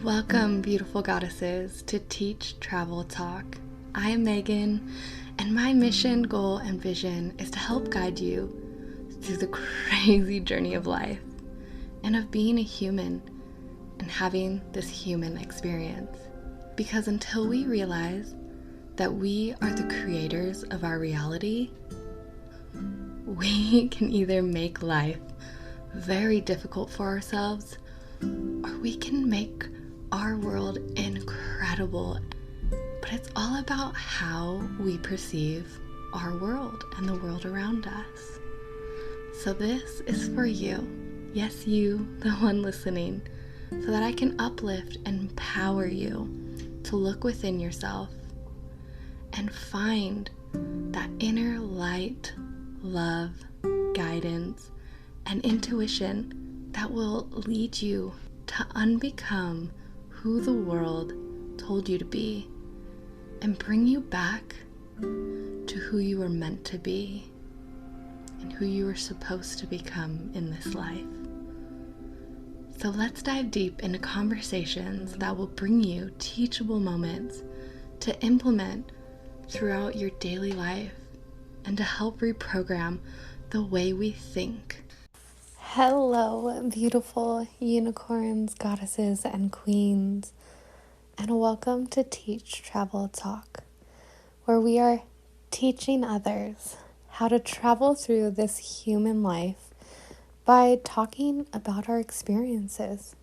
Welcome, beautiful goddesses, to Teach, Travel, Talk. I am Megan, and my mission, goal, and vision is to help guide you through the crazy journey of life and of being a human and having this human experience. Because until we realize that we are the creators of our reality, we can either make life very difficult for ourselves, or we can make our world incredible. But it's all about how we perceive our world and the world around us. So this is for you. Yes, you, the one listening, so that I can uplift and empower you to look within yourself and find that inner light, love, guidance, and intuition that will lead you to unbecome who the world told you to be and bring you back to who you were meant to be and who you were supposed to become in this life. So let's dive deep into conversations that will bring you teachable moments to implement throughout your daily life and to help reprogram the way we think. Hello, beautiful unicorns, goddesses, and queens, and welcome to Teach, Travel, Talk, where we are teaching others how to travel through this human life by talking about our experiences.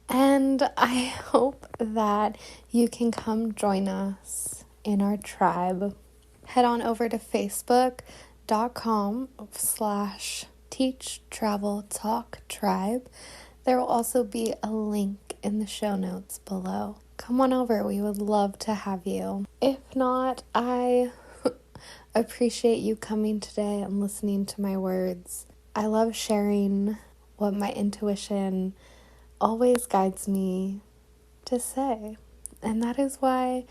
And I hope that you can come join us in our tribe. Head on over to facebook.com/TEACH.TRAVEL.TALK tribe. There will also be a link in the show notes below. Come on over, we would love to have you. If not, I appreciate you coming today and listening to my words. I love sharing what my intuition always guides me to say. And that is why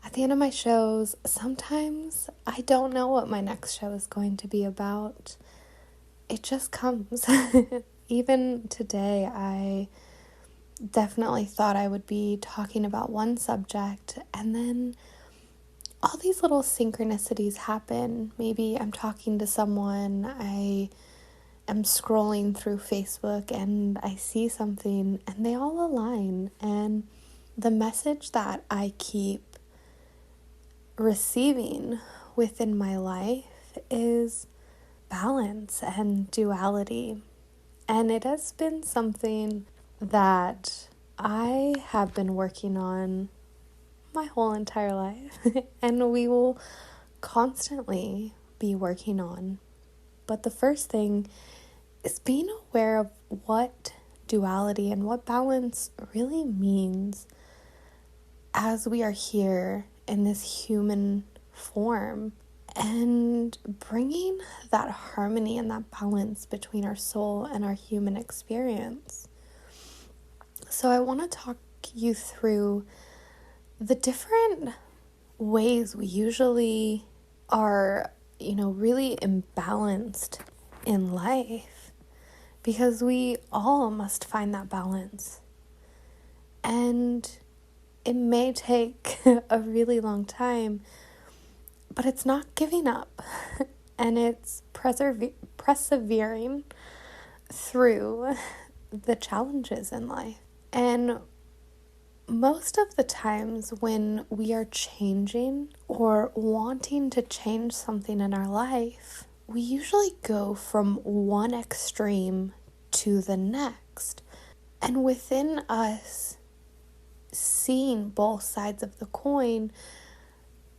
at the end of my shows, sometimes I don't know what my next show is going to be about. It just comes. Even today, I definitely thought I would be talking about one subject, and then all these little synchronicities happen. Maybe I'm talking to someone, I am scrolling through Facebook, and I see something, and they all align. And the message that I keep receiving within my life is balance and duality. And it has been something that I have been working on my whole entire life and we will constantly be working on. But the first thing is being aware of what duality and what balance really means as we are here in this human form, and bringing that harmony and that balance between our soul and our human experience. So I want to talk you through the different ways we usually are, really imbalanced in life, because we all must find that balance. And it may take a really long time, but it's not giving up, and it's persevering through the challenges in life. And most of the times when we are changing or wanting to change something in our life, we usually go from one extreme to the next. And within us, seeing both sides of the coin,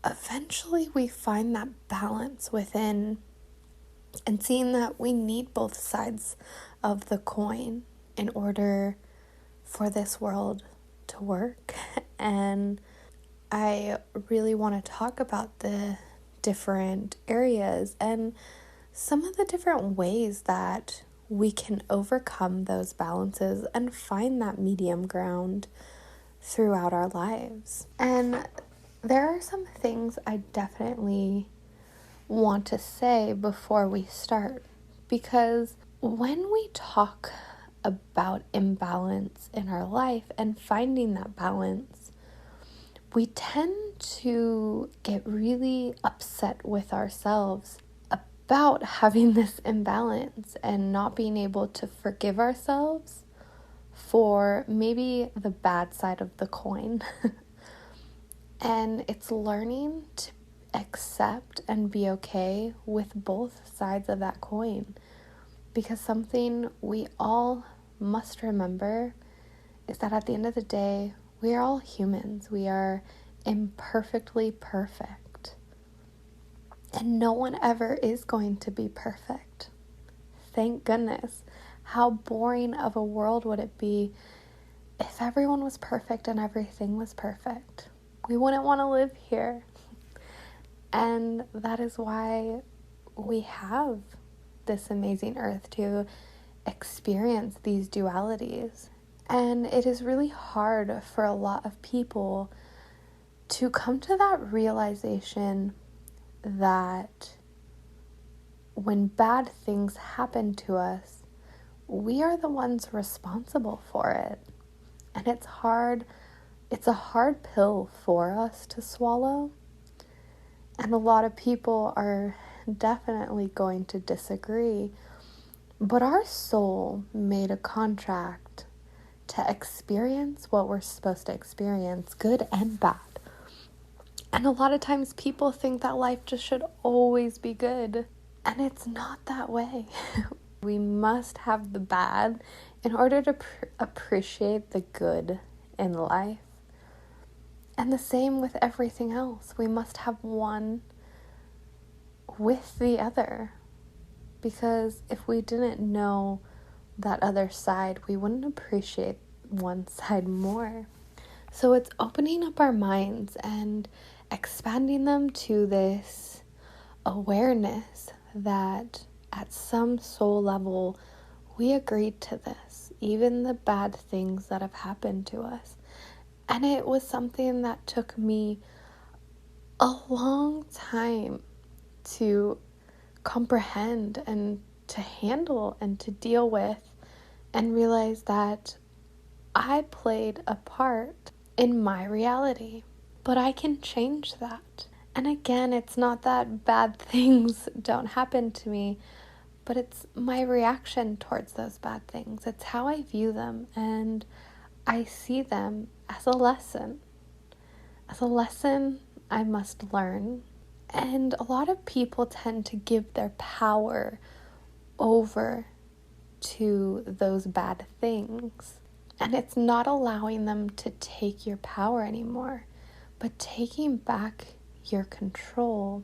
eventually we find that balance within, and seeing that we need both sides of the coin in order for this world to work. And I really want to talk about the different areas and some of the different ways that we can overcome those balances and find that medium ground throughout our lives. And there are some things I definitely want to say before we start, because when we talk about imbalance in our life and finding that balance, we tend to get really upset with ourselves about having this imbalance and not being able to forgive ourselves for maybe the bad side of the coin. And it's learning to accept and be okay with both sides of that coin. Because something we all must remember is that at the end of the day, we are all humans. We are imperfectly perfect. And no one ever is going to be perfect. Thank goodness. How boring of a world would it be if everyone was perfect and everything was perfect? We wouldn't want to live here. And that is why we have this amazing earth to experience these dualities. And it is really hard for a lot of people to come to that realization that when bad things happen to us, we are the ones responsible for it. And it's hard. It's a hard pill for us to swallow. And a lot of people are definitely going to disagree. But our soul made a contract to experience what we're supposed to experience, good and bad. And a lot of times people think that life just should always be good. And it's not that way. We must have the bad in order to appreciate the good in life. And the same with everything else. We must have one with the other. Because if we didn't know that other side, we wouldn't appreciate one side more. So it's opening up our minds and expanding them to this awareness that at some soul level, we agreed to this, even the bad things that have happened to us. And it was something that took me a long time to comprehend and to handle and to deal with, and realize that I played a part in my reality. But I can change that. And again, it's not that bad things don't happen to me, but it's my reaction towards those bad things. It's how I view them, and I see them as a lesson. As a lesson I must learn. And a lot of people tend to give their power over to those bad things. And it's not allowing them to take your power anymore, but taking back your control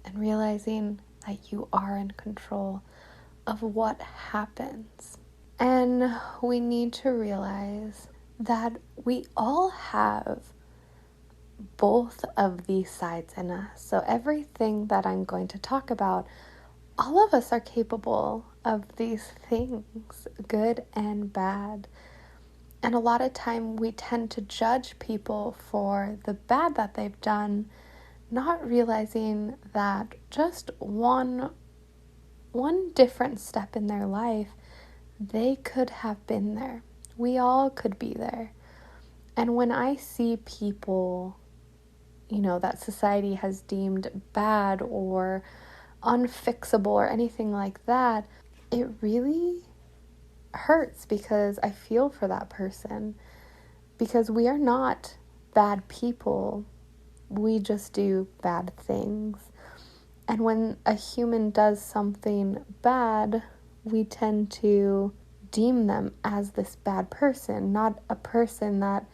and realizing that you are in control of what happens. And we need to realize that we all have both of these sides in us. So everything that I'm going to talk about, all of us are capable of these things, good and bad. And a lot of time we tend to judge people for the bad that they've done, not realizing that just one different step in their life, they could have been there. We all could be there. And when I see people, that society has deemed bad or unfixable or anything like that, it really hurts because I feel for that person. Because we are not bad people. We just do bad things. And when a human does something bad, we tend to deem them as this bad person, not a person that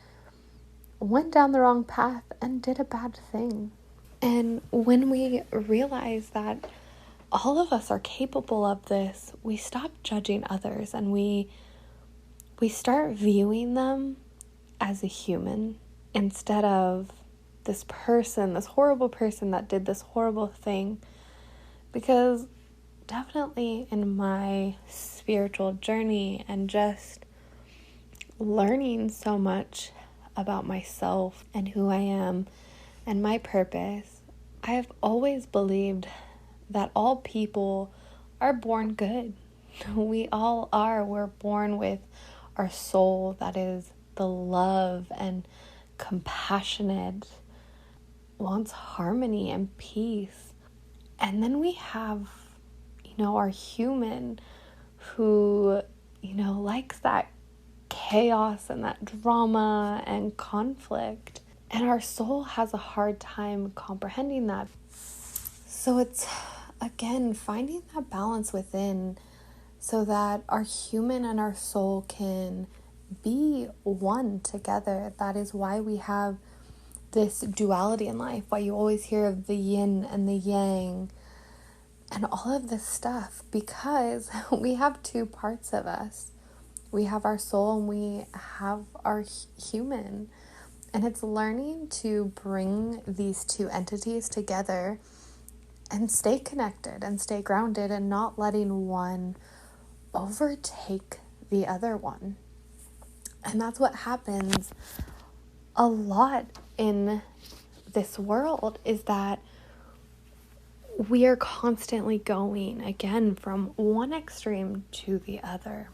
went down the wrong path and did a bad thing. And when we realize that all of us are capable of this, we stop judging others and we start viewing them as a human instead of this person, this horrible person that did this horrible thing. Because definitely in my spiritual journey and just learning so much about myself and who I am and my purpose, I have always believed that all people are born good. We all are. We're born with our soul that is the love and compassionate, wants harmony and peace. And then we have, our human who, likes that chaos and that drama and conflict. And our soul has a hard time comprehending that. So it's, again, finding that balance within so that our human and our soul can be one together. That is why we have this duality in life, why you always hear of the yin and the yang and all of this stuff, because we have two parts of us. We have our soul and we have our human. And it's learning to bring these two entities together and stay connected and stay grounded and not letting one overtake the other one. And that's what happens a lot in this world, is that we are constantly going, again, from one extreme to the other.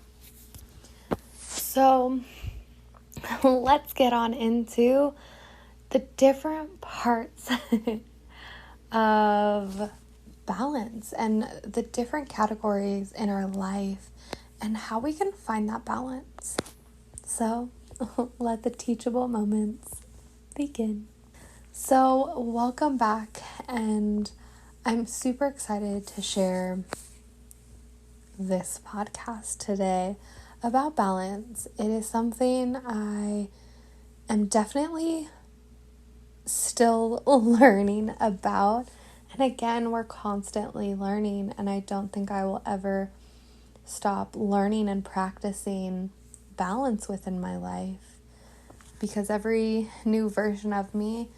So let's get on into the different parts of balance and the different categories in our life and how we can find that balance. So let the teachable moments begin. So welcome back, and I'm super excited to share this podcast today about balance. It is something I am definitely still learning about. And again, we're constantly learning, and I don't think I will ever stop learning and practicing balance within my life, because every new version of me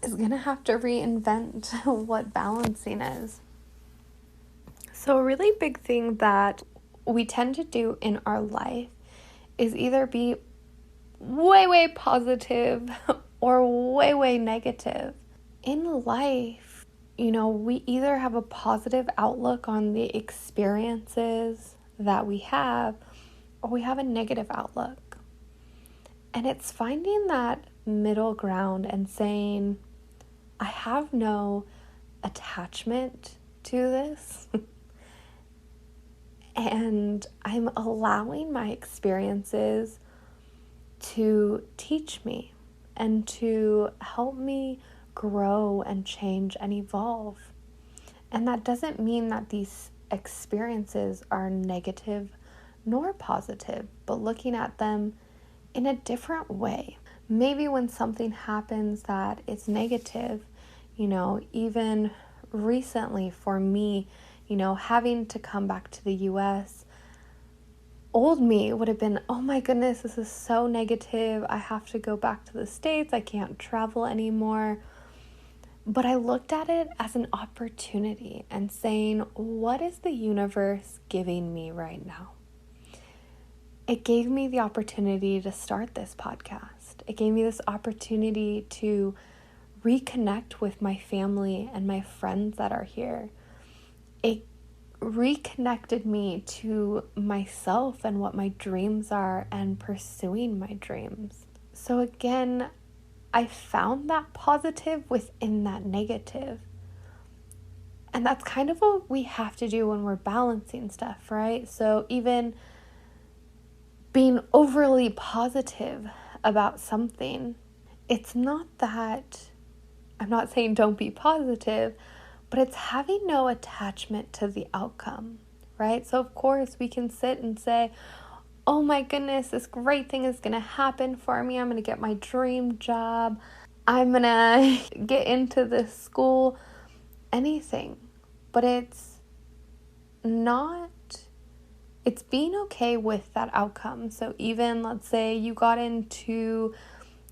is going to have to reinvent what balancing is. So a really big thing that we tend to do in our life is either be way, way positive or way, way negative. In life, we either have a positive outlook on the experiences that we have, or we have a negative outlook. And it's finding that middle ground and saying, I have no attachment to this. And I'm allowing my experiences to teach me and to help me grow and change and evolve. And that doesn't mean that these experiences are negative nor positive, but looking at them in a different way. Maybe when something happens that is negative, even recently for me, having to come back to the US, old me would have been, oh my goodness, this is so negative. I have to go back to the States. I can't travel anymore. But I looked at it as an opportunity and saying, what is the universe giving me right now? It gave me the opportunity to start this podcast. It gave me this opportunity to reconnect with my family and my friends that are here. It reconnected me to myself and what my dreams are and pursuing my dreams. So again, I found that positive within that negative. And that's kind of what we have to do when we're balancing stuff, right? So even being overly positive about something, it's not that, I'm not saying don't be positive, but it's having no attachment to the outcome, right? So of course we can sit and say, oh my goodness, this great thing is going to happen for me. I'm going to get my dream job. I'm going to get into this school, anything. But it's being okay with that outcome. So even let's say you got into,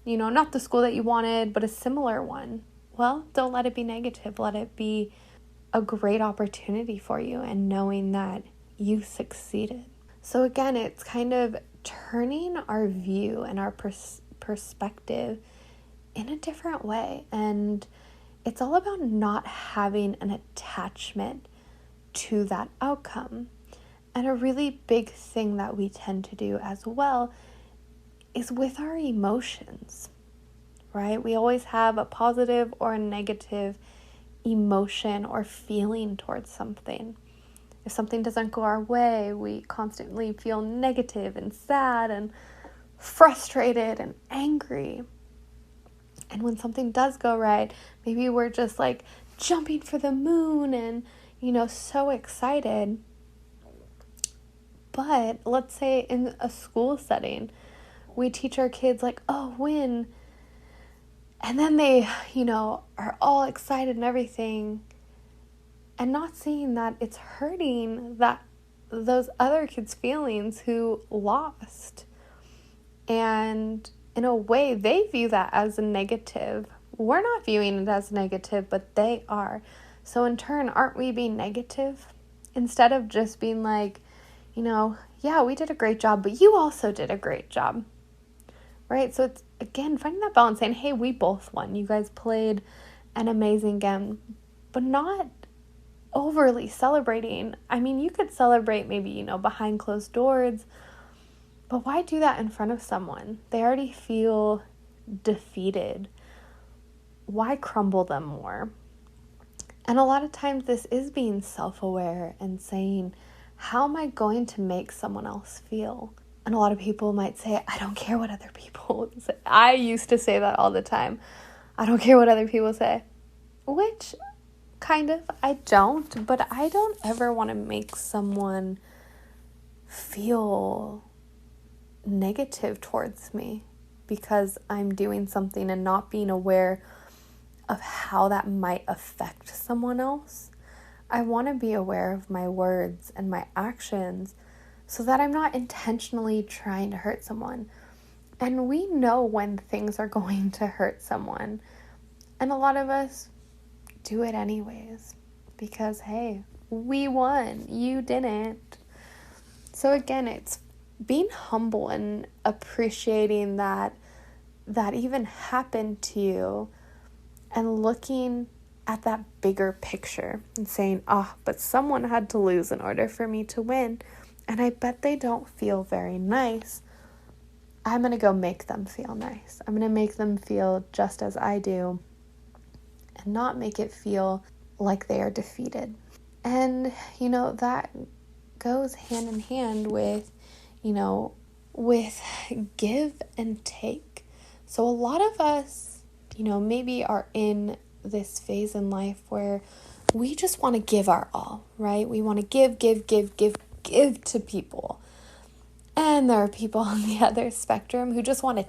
not the school that you wanted, but a similar one. Well, don't let it be negative. Let it be a great opportunity for you and knowing that you succeeded. So again, it's kind of turning our view and our perspective in a different way. And it's all about not having an attachment to that outcome. And a really big thing that we tend to do as well is with our emotions, right? We always have a positive or a negative emotion or feeling towards something. If something doesn't go our way, we constantly feel negative and sad and frustrated and angry. And when something does go right, maybe we're just like jumping for the moon and, so excited. But let's say in a school setting, we teach our kids like, oh, win. And then they, are all excited and everything, and not seeing that it's hurting those other kids' feelings who lost. And in a way, they view that as a negative. We're not viewing it as negative, but they are. So in turn, aren't we being negative? Instead of just being like, yeah, we did a great job, but you also did a great job. Right? So it's, again, finding that balance, saying, hey, we both won. You guys played an amazing game, but not overly celebrating. I mean, you could celebrate maybe, behind closed doors, but why do that in front of someone? They already feel defeated. Why crumble them more? And a lot of times this is being self-aware and saying, how am I going to make someone else feel? And a lot of people might say, I don't care what other people say. I used to say that all the time. I don't care what other people say. Which, kind of, I don't. But I don't ever want to make someone feel negative towards me because I'm doing something and not being aware of how that might affect someone else. I want to be aware of my words and my actions so that I'm not intentionally trying to hurt someone. And we know when things are going to hurt someone. And a lot of us do it anyways because, hey, we won. You didn't. So again, it's being humble and appreciating that even happened to you and looking at that bigger picture and saying, but someone had to lose in order for me to win. And I bet they don't feel very nice. I'm going to go make them feel nice. I'm going to make them feel just as I do and not make it feel like they are defeated. And, that goes hand in hand with, with give and take. So a lot of us, maybe are in this phase in life where we just want to give our all, right? We want to give to people. And there are people on the other spectrum who just want to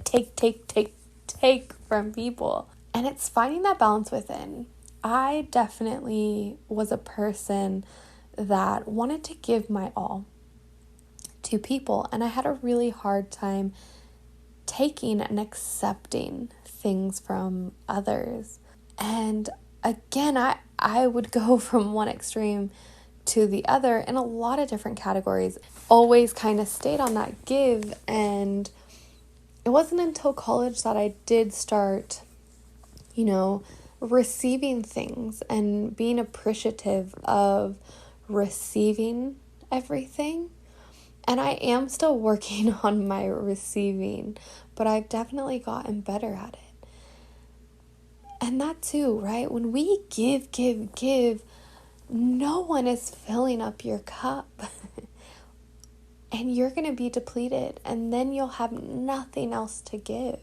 take from people. And it's finding that balance within. I definitely was a person that wanted to give my all to people, and I had a really hard time taking and accepting things from others. And again, I would go from one extreme to the other in a lot of different categories. Always kind of stayed on that give, and it wasn't until college that I did start, receiving things and being appreciative of receiving everything. And I am still working on my receiving, but I've definitely gotten better at it. And that too, right? When we give, no one is filling up your cup. And you're going to be depleted, and then you'll have nothing else to give.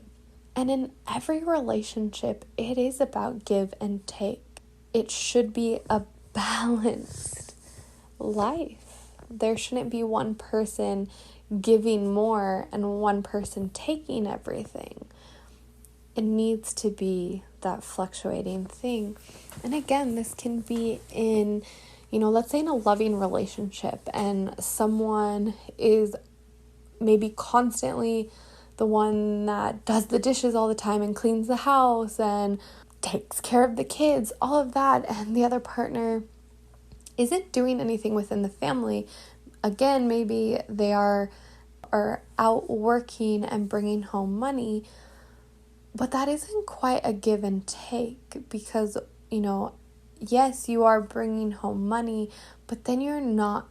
And in every relationship, it is about give and take. It should be a balanced life. There shouldn't be one person giving more and one person taking everything. It needs to be that fluctuating thing. And again, this can be in, let's say in a loving relationship, and someone is maybe constantly the one that does the dishes all the time and cleans the house and takes care of the kids, all of that, and the other partner isn't doing anything within the family. Again, maybe they are out working and bringing home money, but that isn't quite a give and take because, yes, you are bringing home money, but then you're not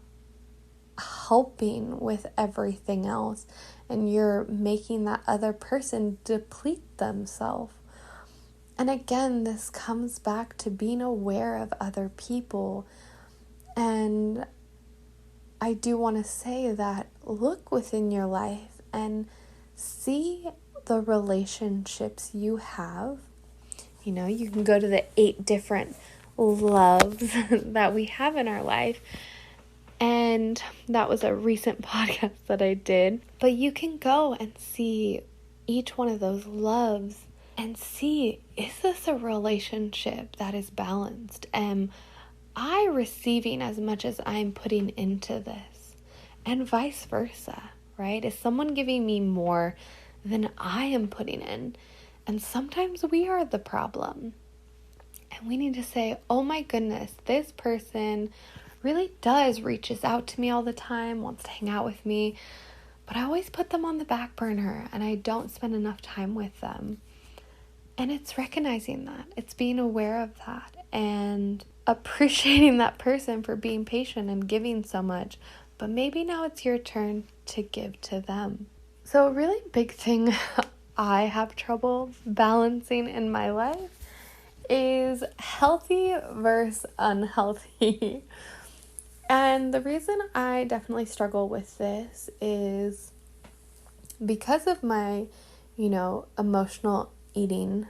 helping with everything else, and you're making that other person deplete themselves. And again, this comes back to being aware of other people. And I do want to say that look within your life and see the relationships you have. You know, you can go to the 8 different loves that we have in our life. And that was a recent podcast that I did. But you can go and see each one of those loves and see, is this a relationship that is balanced? Am I receiving as much as I'm putting into this? And vice versa, right? Is someone giving me more than I am putting in? And sometimes we are the problem. And we need to say, oh my goodness, this person really reaches out to me all the time, wants to hang out with me, but I always put them on the back burner and I don't spend enough time with them. And it's recognizing that. It's being aware of that and appreciating that person for being patient and giving so much. But maybe now it's your turn to give to them. So a really big thing I have trouble balancing in my life is healthy versus unhealthy. And the reason I definitely struggle with this is because of my, emotional eating.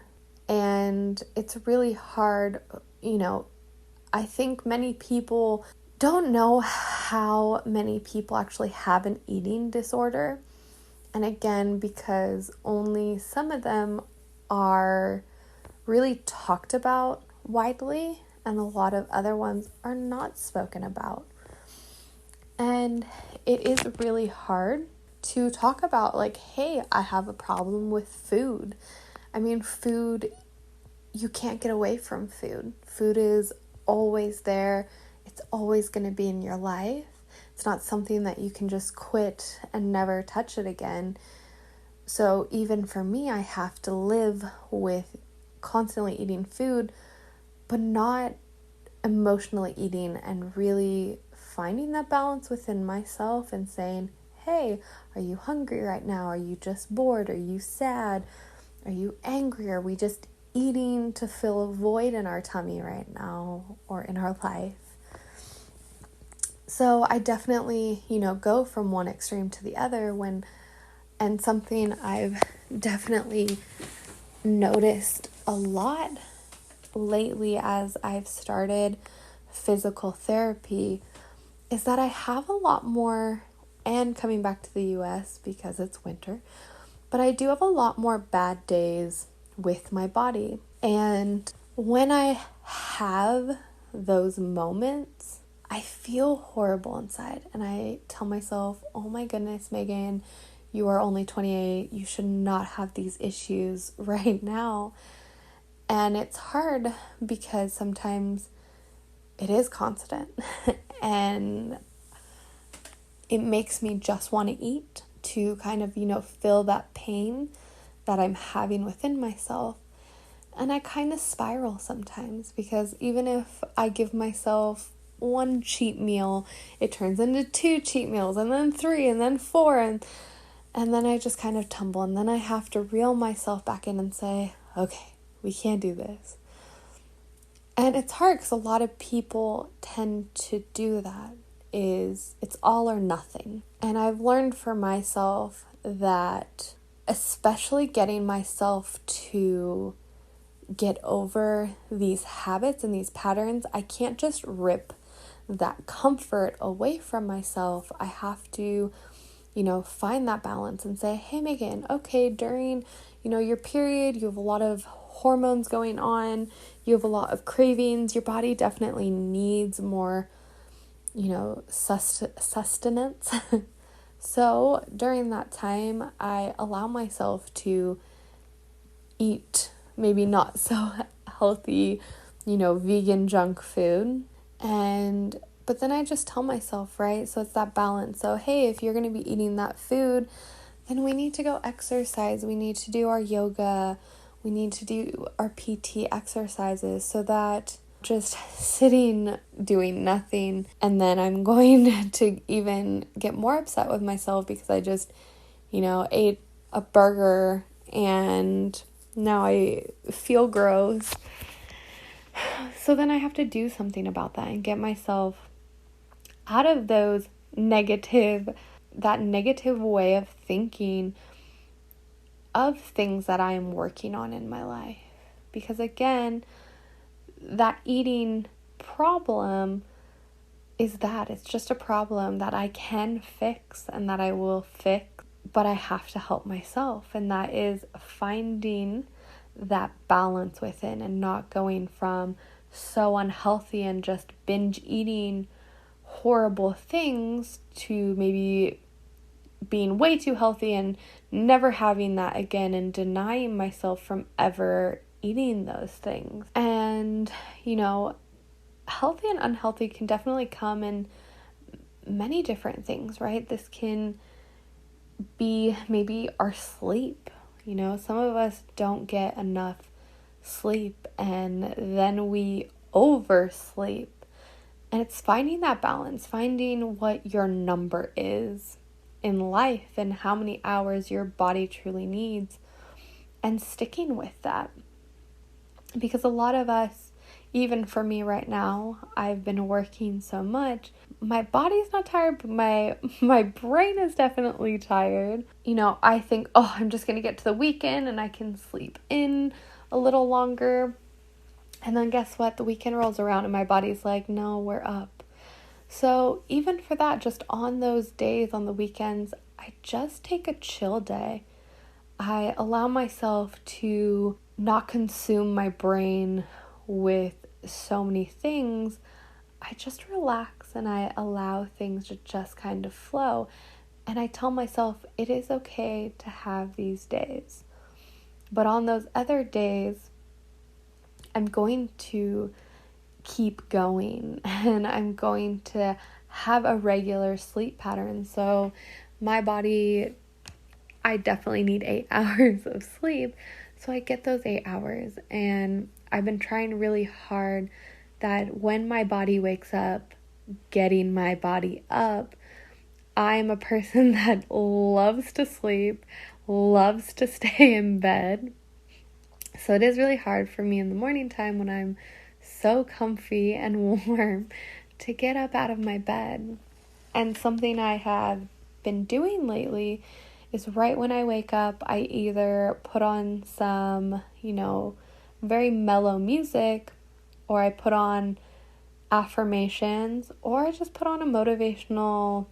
And it's really hard, I think many people don't know how many people actually have an eating disorder. And again, because only some of them are really talked about widely, and a lot of other ones are not spoken about. And it is really hard to talk about, like, hey, I have a problem with food. I mean, food, you can't get away from food. Food is always there. It's always going to be in your life. It's not something that you can just quit and never touch it again. So even for me, I have to live with constantly eating food, but not emotionally eating, and really finding that balance within myself and saying, hey, are you hungry right now? Are you just bored? Are you sad? Are you angry? Are we just eating to fill a void in our tummy right now or in our life? So I definitely, go from one extreme to the other and something I've definitely noticed a lot lately as I've started physical therapy is that I have a lot more, and coming back to the US because it's winter, but I do have a lot more bad days with my body. And when I have those moments, I feel horrible inside. And I tell myself, oh my goodness, Megan, you are only 28. You should not have these issues right now. And it's hard because sometimes it is constant and it makes me just want to eat to kind of, feel that pain that I'm having within myself. And I kind of spiral sometimes because even if I give myself one cheat meal, it turns into 2 cheat meals and then 3 and then 4 and then I just kind of tumble, and then I have to reel myself back in and say, okay, we can't do this. And it's hard because a lot of people tend to do that. It's all or nothing. And I've learned for myself that especially getting myself to get over these habits and these patterns, I can't just rip that comfort away from myself. I have to, find that balance and say, hey, Megan, okay, during, your period, you have a lot of hormones going on, you have a lot of cravings, your body definitely needs more, sustenance. So during that time, I allow myself to eat maybe not so healthy, vegan junk food. But then I just tell myself, right? So it's that balance. So, hey, if you're going to be eating that food, then we need to go exercise. We need to do our yoga. We need to do our PT exercises so that just sitting doing nothing, and then I'm going to even get more upset with myself because I just, ate a burger and now I feel gross. So then I have to do something about that and get myself out of that negative way of thinking of things that I am working on in my life. Because again, that eating problem it's just a problem that I can fix and that I will fix, but I have to help myself. And that is finding that balance within and not going from so unhealthy and just binge eating horrible things to maybe being way too healthy and never having that again and denying myself from ever eating those things. And, healthy and unhealthy can definitely come in many different things, right? This can be maybe our sleep. Some of us don't get enough sleep and then we oversleep. And it's finding that balance, finding what your number is in life and how many hours your body truly needs and sticking with that. Because a lot of us, even for me right now, I've been working so much. My body's not tired, but my brain is definitely tired. I think, I'm just going to get to the weekend and I can sleep in a little longer. And then guess what? The weekend rolls around and my body's like, no, we're up. So even for that, just on those days, on the weekends, I just take a chill day. I allow myself to not consume my brain with so many things. I just relax and I allow things to just kind of flow. And I tell myself it is okay to have these days. But on those other days, I'm going to keep going and I'm going to have a regular sleep pattern. So my body, I definitely need 8 hours of sleep. So I get those 8 hours, and I've been trying really hard that when my body wakes up, getting my body up. I'm a person that loves to sleep, loves to stay in bed. So it is really hard for me in the morning time when I'm so comfy and warm to get up out of my bed. And something I have been doing lately is right when I wake up, I either put on some, very mellow music, or I put on affirmations, or I just put on a motivational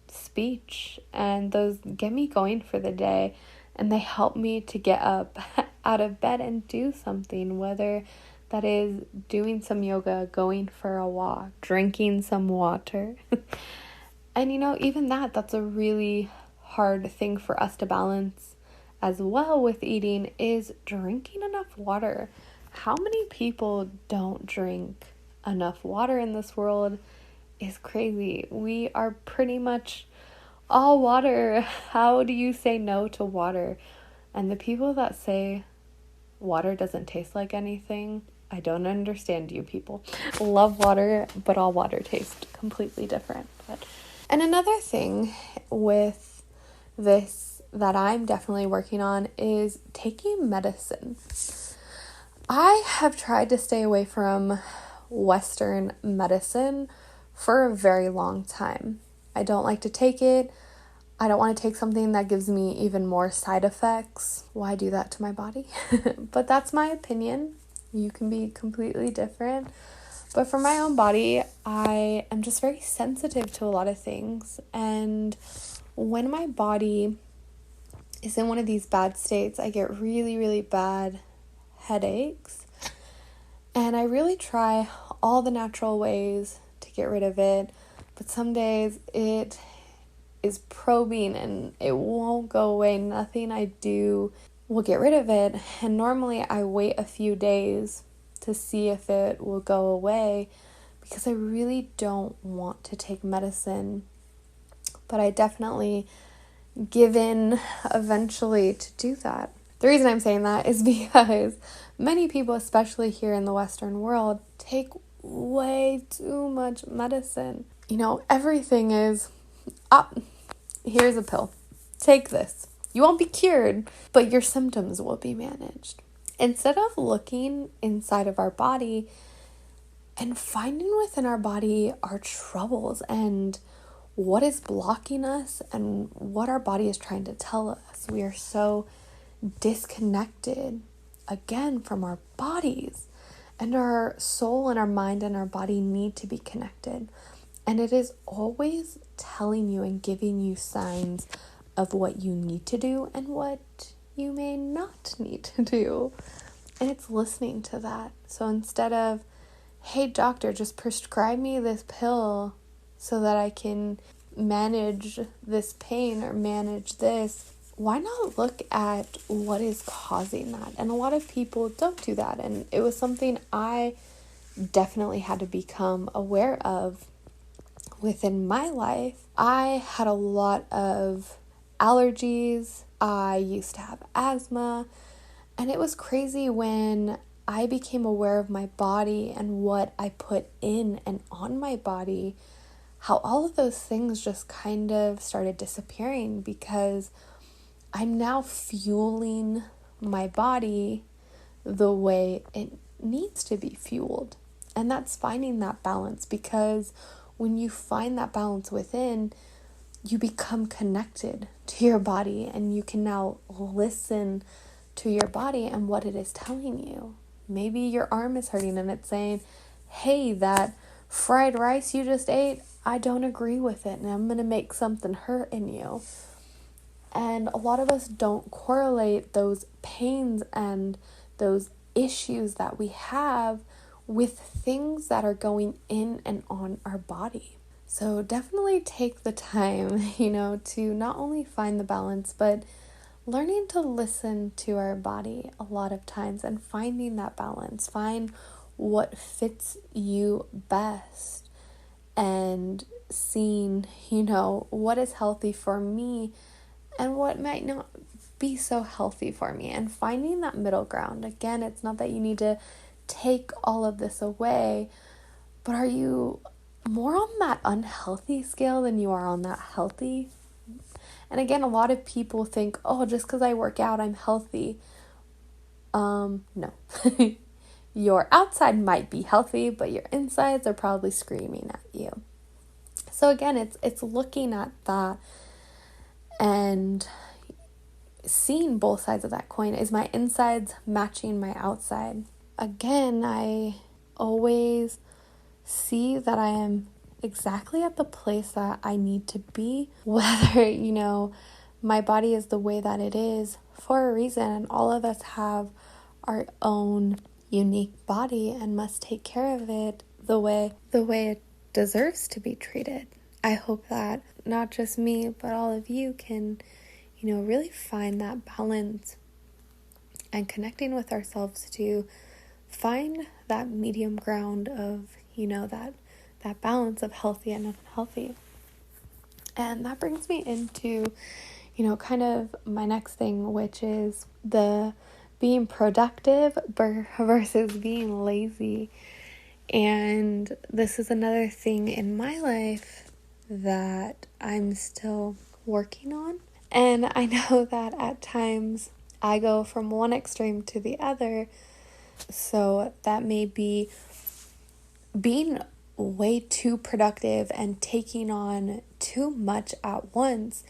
speech, and those get me going for the day, and they help me to get up out of bed and do something, whether that is doing some yoga, going for a walk, drinking some water. And even that's a really hard thing for us to balance as well with eating, is drinking enough water. How many people don't drink enough water in this world is crazy. We are pretty much all water. How do you say no to water? And the people that say water doesn't taste like anything, I don't understand you people. Love water, but all water tastes completely different. And another thing with this that I'm definitely working on is taking medicine. I have tried to stay away from Western medicine for a very long time. I don't like to take it. I don't want to take something that gives me even more side effects. Why do that to my body? But that's my opinion. You can be completely different. But for my own body, I am just very sensitive to a lot of things. And when my body is in one of these bad states, I get really, really bad headaches. And I really try all the natural ways to get rid of it. But some days it is probing and it won't go away. Nothing I do will get rid of it. And normally I wait a few days to see if it will go away, because I really don't want to take medicine. But I definitely give in eventually to do that. The reason I'm saying that is because many people, especially here in the Western world, take way too much medicine. Everything is, here's a pill. Take this. You won't be cured, but your symptoms will be managed. Instead of looking inside of our body and finding within our body our troubles and what is blocking us and what our body is trying to tell us. We are so disconnected, again, from our bodies. And our soul and our mind and our body need to be connected. And it is always telling you and giving you signs of what you need to do and what you may not need to do. And it's listening to that. So instead of, hey, doctor, just prescribe me this pill so that I can manage this pain or manage this, why not look at what is causing that? And a lot of people don't do that. And it was something I definitely had to become aware of within my life. I had a lot of allergies. I used to have asthma. And it was crazy when I became aware of my body and what I put in and on my body, how all of those things just kind of started disappearing because I'm now fueling my body the way it needs to be fueled. And that's finding that balance, because when you find that balance within, you become connected to your body and you can now listen to your body and what it is telling you. Maybe your arm is hurting and it's saying, hey, that fried rice you just ate, I don't agree with it and I'm going to make something hurt in you. And a lot of us don't correlate those pains and those issues that we have with things that are going in and on our body. So definitely take the time, to not only find the balance, but learning to listen to our body a lot of times and finding that balance. Find what fits you best and seeing, what is healthy for me and what might not be so healthy for me, and finding that middle ground. Again, it's not that you need to take all of this away, but are you more on that unhealthy scale than you are on that healthy? And again, a lot of people think, oh, just because I work out, I'm healthy. No. Your outside might be healthy, but your insides are probably screaming at you. So again, it's looking at that and seeing both sides of that coin. Is my insides matching my outside? Again, I always see that I am exactly at the place that I need to be, whether, my body is the way that it is for a reason, and all of us have our own unique body and must take care of it the way it deserves to be treated. I hope that not just me, but all of you can, really find that balance and connecting with ourselves to find that medium ground of, that balance of healthy and unhealthy. And that brings me into, kind of my next thing, which is the being productive versus being lazy. And this is another thing in my life that I'm still working on. And I know that at times I go from one extreme to the other. So that may be being way too productive and taking on too much at once.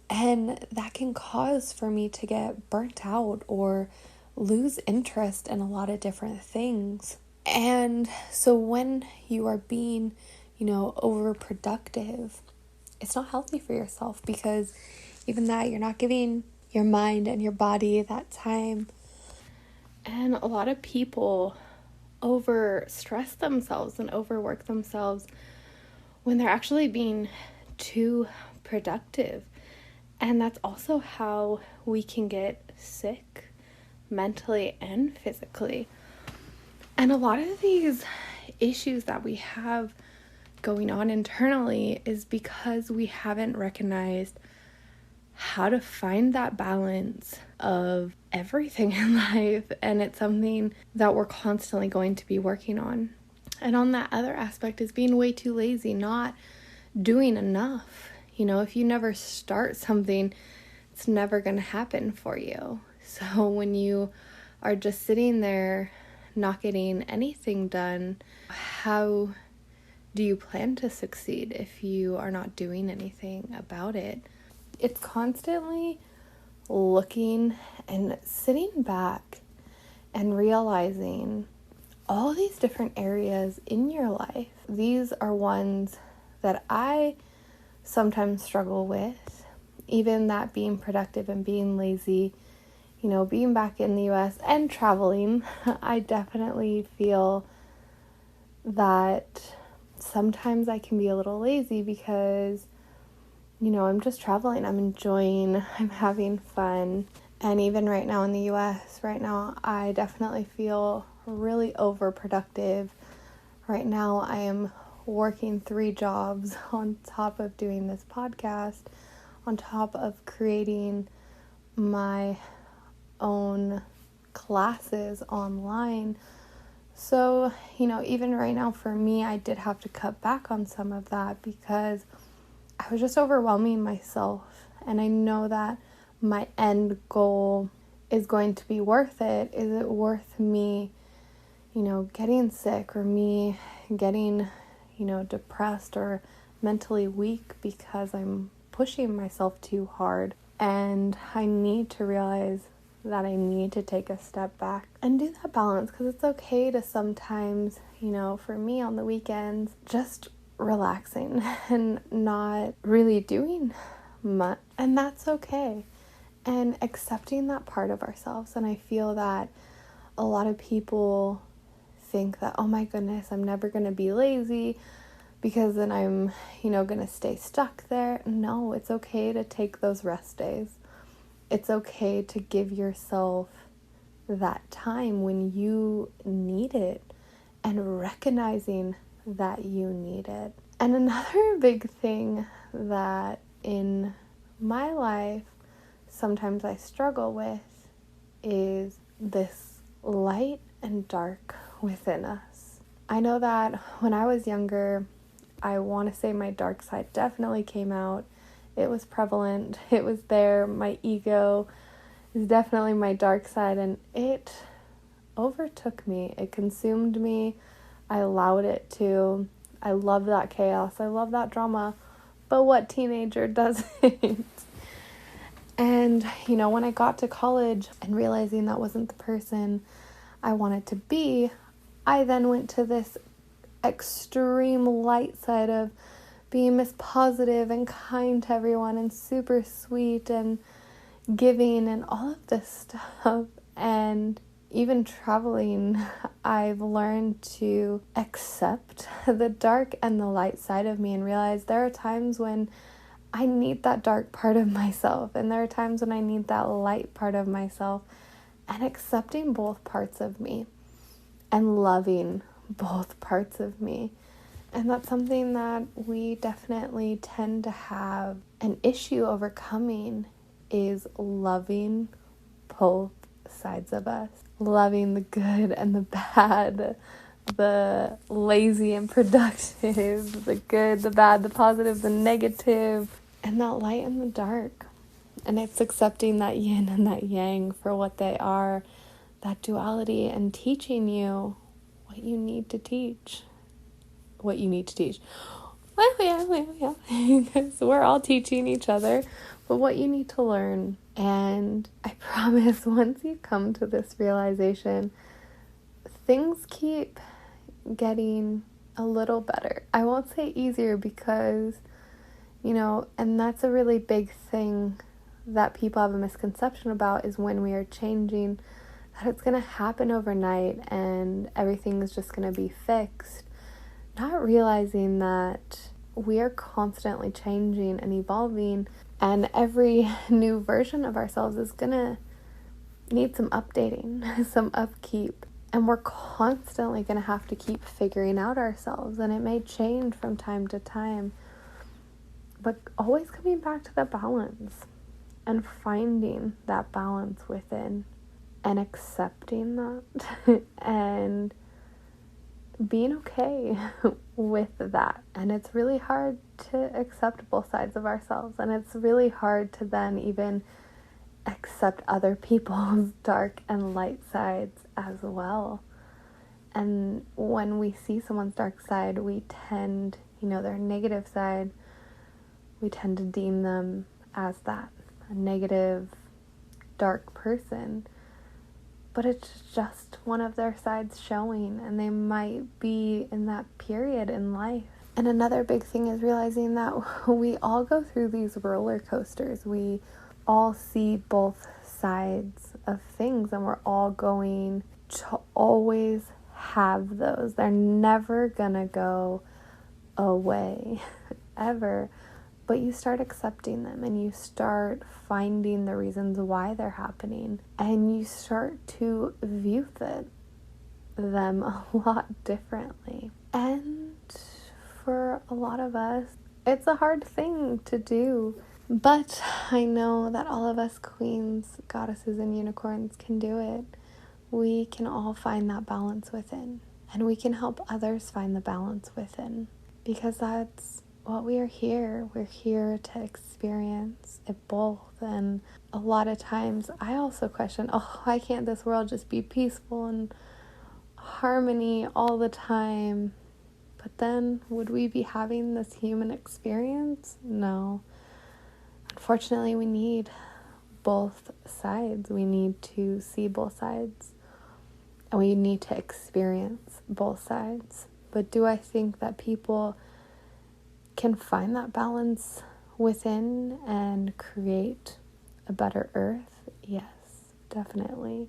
And that can cause for me to get burnt out or lose interest in a lot of different things. And so when you are being, overproductive, it's not healthy for yourself, because even that, you're not giving your mind and your body that time. And a lot of people overstress themselves and overwork themselves when they're actually being too productive. And that's also how we can get sick mentally and physically. And a lot of these issues that we have going on internally is because we haven't recognized how to find that balance of everything in life. And it's something that we're constantly going to be working on. And on that other aspect is being way too lazy, not doing enough. If you never start something, it's never going to happen for you. So when you are just sitting there not getting anything done, how do you plan to succeed if you are not doing anything about it? It's constantly looking and sitting back and realizing all these different areas in your life. These are ones that I sometimes struggle with, even that being productive and being lazy, being back in the US and traveling. I definitely feel that sometimes I can be a little lazy because, I'm just traveling, I'm enjoying, I'm having fun. And even right now in the US, right now, I definitely feel really overproductive. Right now, I am working 3 jobs on top of doing this podcast, on top of creating my own classes online. So, even right now for me, I did have to cut back on some of that because I was just overwhelming myself. And I know that my end goal is going to be worth it. Is it worth me, getting sick or me getting, depressed or mentally weak because I'm pushing myself too hard? And I need to realize that I need to take a step back and do that balance, because it's okay to sometimes, for me on the weekends, just relaxing and not really doing much. And that's okay. And accepting that part of ourselves. And I feel that a lot of people think that, oh my goodness, I'm never going to be lazy because then I'm, going to stay stuck there. No, it's okay to take those rest days. It's okay to give yourself that time when you need it and recognizing that you need it. And another big thing that in my life sometimes I struggle with is this light and dark within us. I know that when I was younger, I want to say my dark side definitely came out. It was prevalent. It was there. My ego is definitely my dark side, and it overtook me. It consumed me. I allowed it to. I love that chaos. I love that drama. But what teenager doesn't? And, when I got to college and realizing that wasn't the person I wanted to be, I then went to this extreme light side of being Miss Positive and kind to everyone and super sweet and giving and all of this stuff. And even traveling, I've learned to accept the dark and the light side of me and realize there are times when I need that dark part of myself and there are times when I need that light part of myself, and accepting both parts of me and loving both parts of me. And that's something that we definitely tend to have an issue overcoming, is loving both sides of us. Loving the good and the bad, the lazy and productive, the good, the bad, the positive, the negative, and that light and the dark. And it's accepting that yin and that yang for what they are, that duality, and teaching you what you need to teach. What you need to teach. Well, yeah. Because we're all teaching each other, but what you need to learn. And I promise once you come to this realization, things keep getting a little better. I won't say easier because, and that's a really big thing that people have a misconception about, is when we are changing, that it's going to happen overnight and everything is just going to be fixed. Not realizing that we are constantly changing and evolving, and every new version of ourselves is going to need some updating, some upkeep. And we're constantly going to have to keep figuring out ourselves, and it may change from time to time. But always coming back to the balance. and finding that balance within and accepting that and being okay with that. And it's really hard to accept both sides of ourselves, and it's really hard to then even accept other people's dark and light sides as well. And when we see someone's dark side, we tend, their negative side, we tend to deem them as that, a negative, dark person. But it's just one of their sides showing, and they might be in that period in life. And another big thing is realizing that we all go through these roller coasters. We all see both sides of things, and we're all going to always have those. They're never gonna go away, ever. But you start accepting them, and you start finding the reasons why they're happening, and you start to view them a lot differently. And for a lot of us, it's a hard thing to do. But I know that all of us queens, goddesses, and unicorns can do it. We can all find that balance within, and we can help others find the balance within, because that's what we are here. We're here to experience it both. And a lot of times I also question, why can't this world just be peaceful and harmony all the time? But then would we be having this human experience? No. Unfortunately, we need both sides. We need to see both sides, and we need to experience both sides. But do I think that people can find that balance within and create a better earth? Yes, definitely.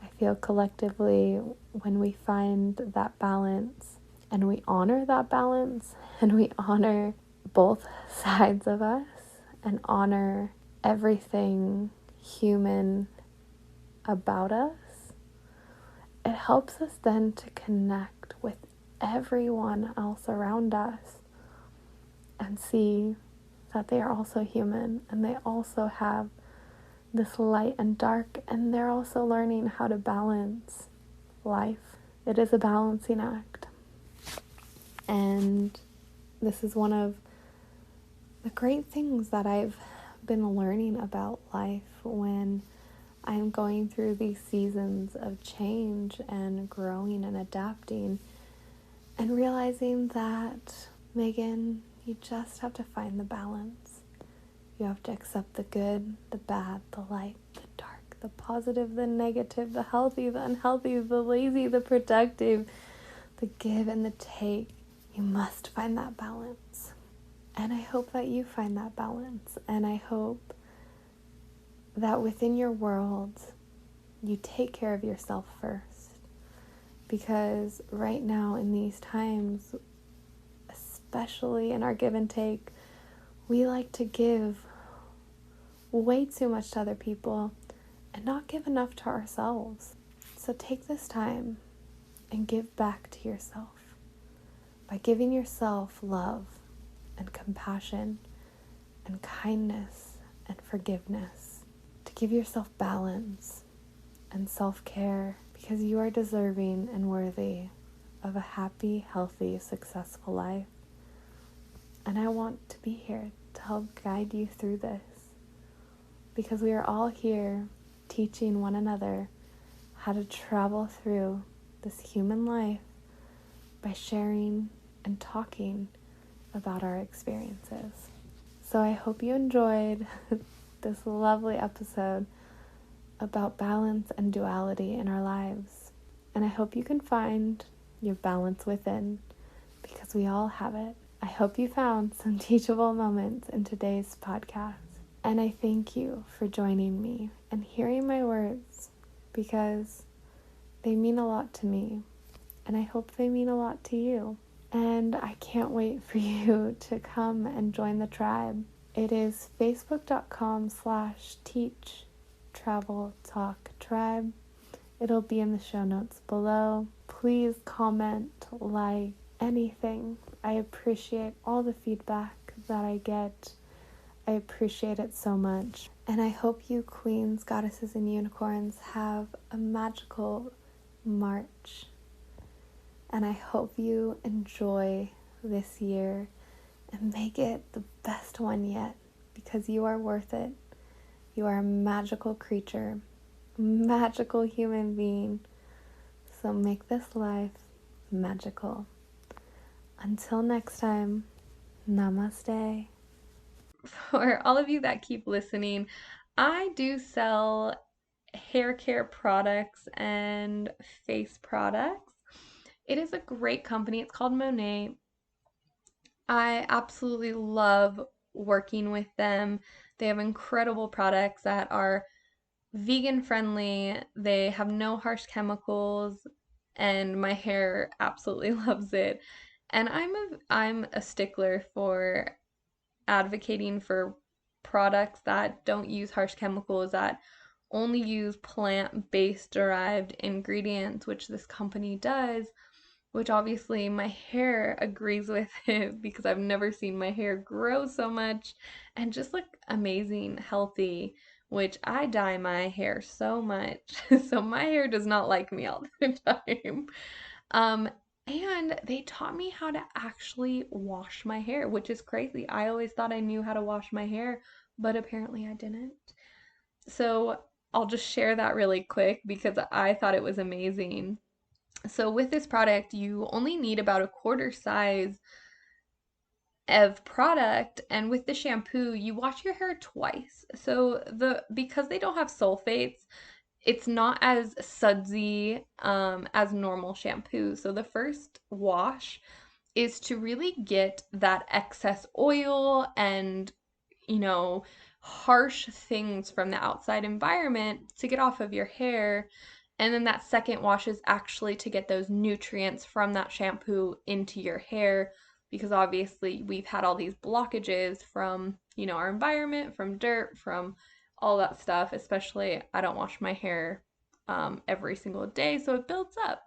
I feel collectively, when we find that balance and we honor that balance and we honor both sides of us and honor everything human about us, it helps us then to connect with everyone else around us and see that they are also human, and they also have this light and dark, and they're also learning how to balance life. It is a balancing act. And this is one of the great things that I've been learning about life when I'm going through these seasons of change and growing and adapting, and realizing that, Megan, you just have to find the balance. You have to accept the good, the bad, the light, the dark, the positive, the negative, the healthy, the unhealthy, the lazy, the productive, the give and the take. You must find that balance. And I hope that you find that balance. And I hope that within your world, you take care of yourself first. Because right now in these times, especially in our give and take, we like to give way too much to other people and not give enough to ourselves. So take this time and give back to yourself by giving yourself love and compassion and kindness and forgiveness, to give yourself balance and self-care, because you are deserving and worthy of a happy, healthy, successful life. And I want to be here to help guide you through this, because we are all here teaching one another how to travel through this human life by sharing and talking about our experiences. So I hope you enjoyed this lovely episode about balance and duality in our lives. And I hope you can find your balance within, because we all have it. I hope you found some teachable moments in today's podcast. And I thank you for joining me and hearing my words, because they mean a lot to me. And I hope they mean a lot to you. And I can't wait for you to come and join the tribe. It is facebook.com/TEACH.TRAVEL.TALK tribe. It'll be in the show notes below. Please comment, like, anything. I appreciate all the feedback that I get. I appreciate it so much. And I hope you queens, goddesses, and unicorns have a magical March. And I hope you enjoy this year and make it the best one yet, because you are worth it. You are a magical creature, magical human being. So make this life magical. Until next time, namaste. For all of you that keep listening, I do sell hair care products and face products. It is a great company. It's called Monet. I absolutely love working with them. They have incredible products that are vegan friendly. They have no harsh chemicals, and my hair absolutely loves it. And I'm a stickler for advocating for products that don't use harsh chemicals, that only use plant-based derived ingredients, which this company does, which obviously my hair agrees with it because I've never seen my hair grow so much and just look amazing, healthy, which I dye my hair so much. So my hair does not like me all the time. Um, and they taught me how to actually wash my hair, which is crazy. I always thought I knew how to wash my hair, but apparently I didn't. So I'll just share that really quick because I thought it was amazing. So with this product, you only need about a quarter size of product, and with the shampoo, you wash your hair twice. So because they don't have sulfates, it's not as sudsy as normal shampoo. So the first wash is to really get that excess oil and, you know, harsh things from the outside environment to get off of your hair. And then that second wash is actually to get those nutrients from that shampoo into your hair, because obviously we've had all these blockages from, our environment, from dirt, from all that stuff. Especially, I don't wash my hair every single day, so it builds up,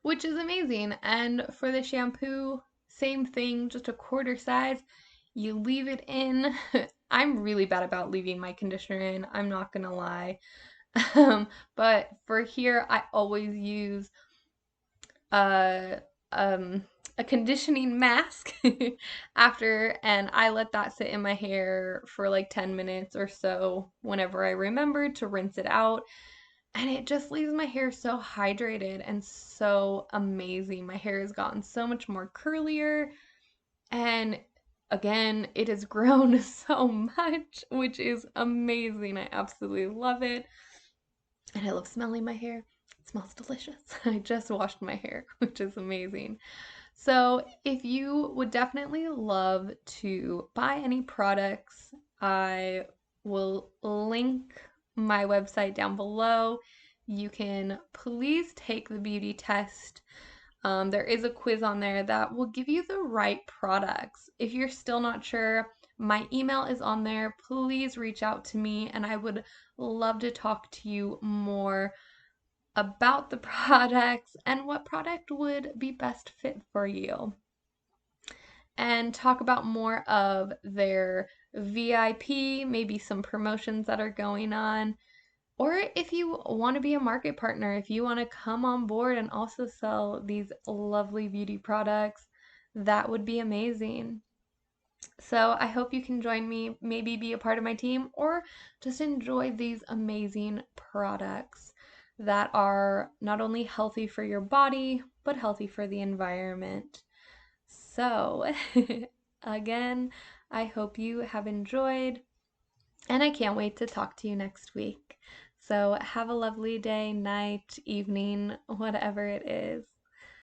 which is amazing. And for the shampoo, same thing, just a quarter size. You leave it in. I'm really bad about leaving my conditioner in, I'm not gonna lie. But for here, I always use a um a conditioning mask after, and I let that sit in my hair for like 10 minutes or so whenever I remember to rinse it out. And it just leaves my hair so hydrated and so amazing. My hair has gotten so much more curlier, and again, it has grown so much, which is amazing. I absolutely love it. And I love smelling my hair. It smells delicious. I just washed my hair, which is amazing. So if you would definitely love to buy any products, I will link my website down below. You can please take the beauty test. There is a quiz on there that will give you the right products. If you're still not sure, my email is on there. Please reach out to me, and I would love to talk to you more about the products and what product would be best fit for you, and talk about more of their VIP, maybe some promotions that are going on. Or if you want to be a market partner, if you want to come on board and also sell these lovely beauty products, that would be amazing. So I hope you can join me, maybe be a part of my team, or just enjoy these amazing products that are not only healthy for your body, but healthy for the environment. So, again, I hope you have enjoyed, and I can't wait to talk to you next week. So, have a lovely day, night, evening, whatever it is.